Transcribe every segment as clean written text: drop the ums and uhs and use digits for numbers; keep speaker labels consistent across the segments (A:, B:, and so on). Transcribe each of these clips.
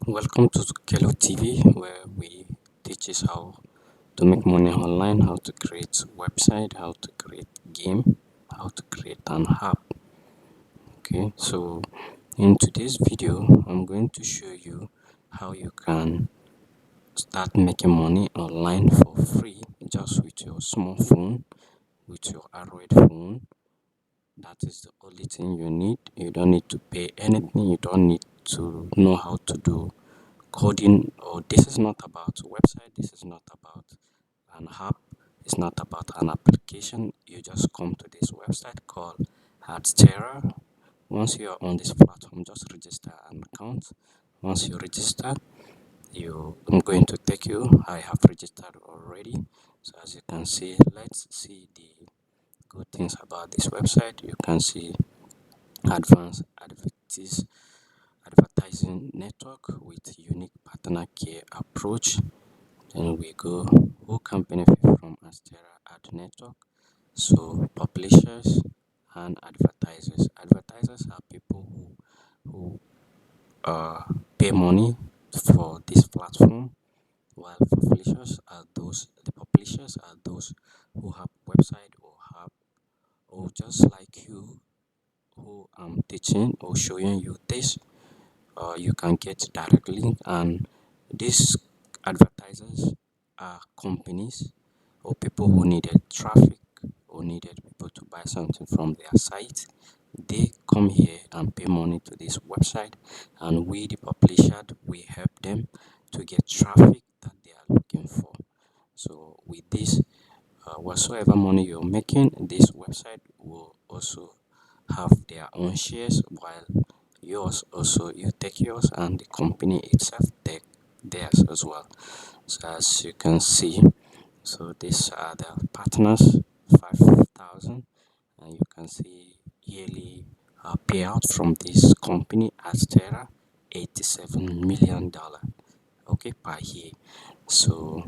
A: Welcome to Kelo TV, where we teach us how to make money online, how to create website, how to create game, how to create an app. Okay, so in today's video, I'm going to show you how you can start making money online for free just with your smartphone, with your Android phone. That is the only thing you need. You don't need to pay anything. You don't need to know how to do coding. Or this is not about website. This is not about an app. It's not about an application. You just come to this website called Adsterra. Once you are on this platform, just register an account. Once you register, I'm going to take you. I have registered already. So as you can see, let's see the good things about this website. You can see advanced advertising network with unique partner care approach. Then we go who can benefit from Adsterra ad network. So publishers and advertisers. Advertisers are people who pay money for this platform, while publishers are those who have website or just like you who I'm teaching or showing you this. You can get direct link, and these advertisers are companies or people who needed traffic or needed people to buy something from their site. They come here and pay money to this website, and we the publisher we help them to get traffic that they are looking for. So with this, whatsoever money you're making, this website will also have their own shares, while yours also you take yours and the company itself take theirs as well. So as you can see, so these are the partners, 5,000, and you can see yearly payout from this company Adsterra, $87 million, okay, per year. So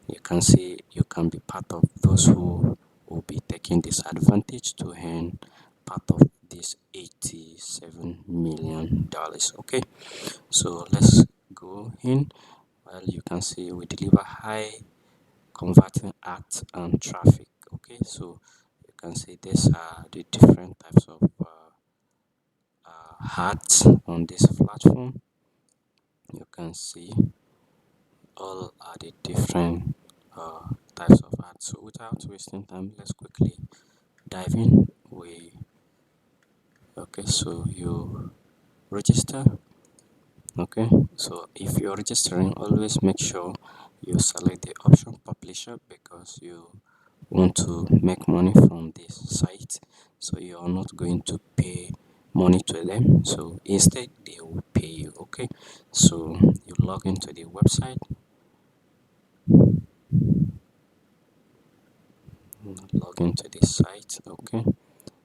A: you can see you can be part of those who will be taking this advantage to earn part of this $87 million. Okay, so let's go in. Well, you can see we deliver high converting ads and traffic. Okay, so you can see these are the different types of ads on this platform. You can see all are the different types of ads. So without wasting time, let's quickly dive in. Okay, so you register. Okay, so if you're registering, always make sure you select the option publisher because you want to make money from this site. So you are not going to pay money to them. So instead, they will pay you. Okay, so you log into the website, log into the site. Okay,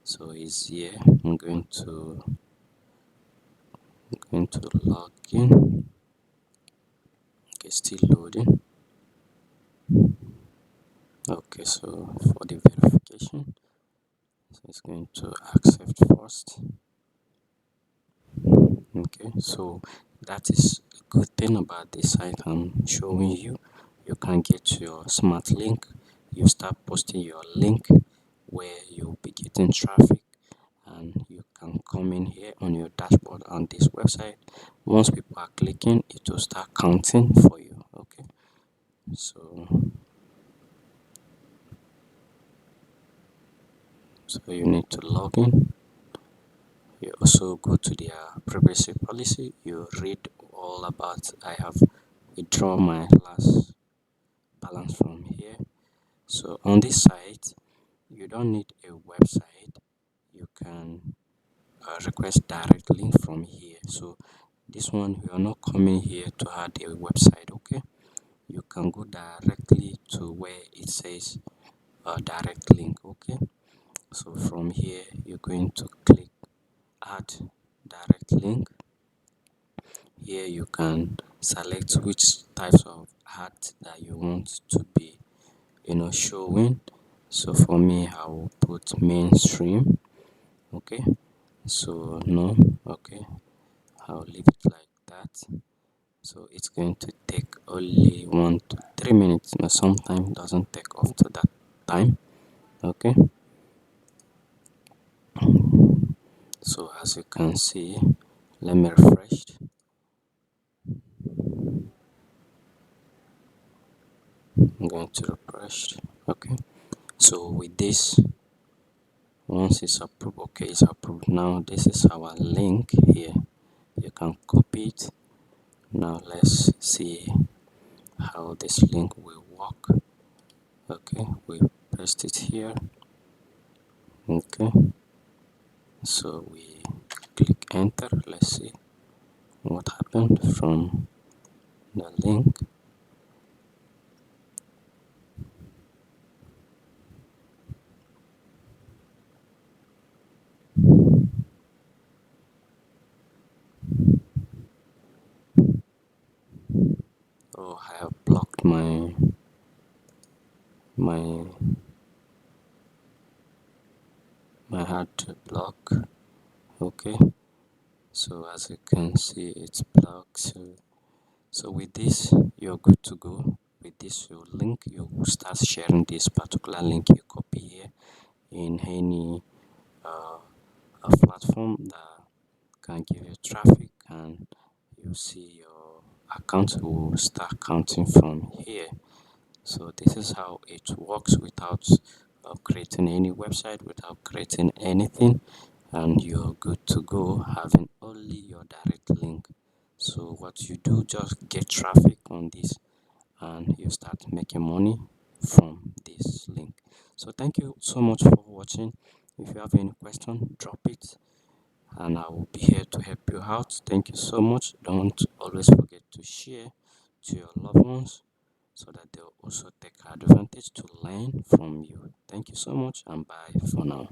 A: so it's here. I'm going to log in. Okay, still loading. Okay, so for the verification, so it's going to accept first. Okay, so that is a good thing about this site I'm showing you. You can get your smart link. You start posting your link where you'll be getting traffic, and you can come in here on your dashboard on this website. Once people are clicking, it will start counting for you. Okay, so you need to log in. You also go to their privacy policy. You read all about. I have withdrawn my last balance from here. So on this site, you don't need a website. You can request direct link from here. So this one, we are not coming here to add a website. Okay, you can go directly to where it says direct link. Okay, so from here, you're going to click add direct link. Here you can select which types of art that you want to be showing. So for me, I will put mainstream. Okay, so no. Okay, I'll leave it like that. So it's going to take only 1 to 3 minutes. But sometimes doesn't take up to that time. Okay. So as you can see, let me refresh. I'm going to refresh. Okay. So with this, once it's approved, okay, it's approved. Now this is our link here. You can copy it. Now let's see how this link will work. Okay, we paste it here. Okay, so we click enter. Let's see what happened from the link. Oh, I have blocked my my hard to block. Okay, so as you can see, it's blocked. So with this, you're good to go. With this, your link, you will start sharing this particular link you copy here in any uh, a platform that can give you traffic, and you see your account will start counting from here. So this is how it works without creating any website, without creating anything, and you're good to go having only your direct link. So what you do, just get traffic on this and you start making money from this link. So thank you so much for watching. If you have any question, drop it and I will be here to help you out. Thank you so much. Don't always forget to share to your loved ones so that they'll also take advantage to learn from you. Thank you so much and bye for now.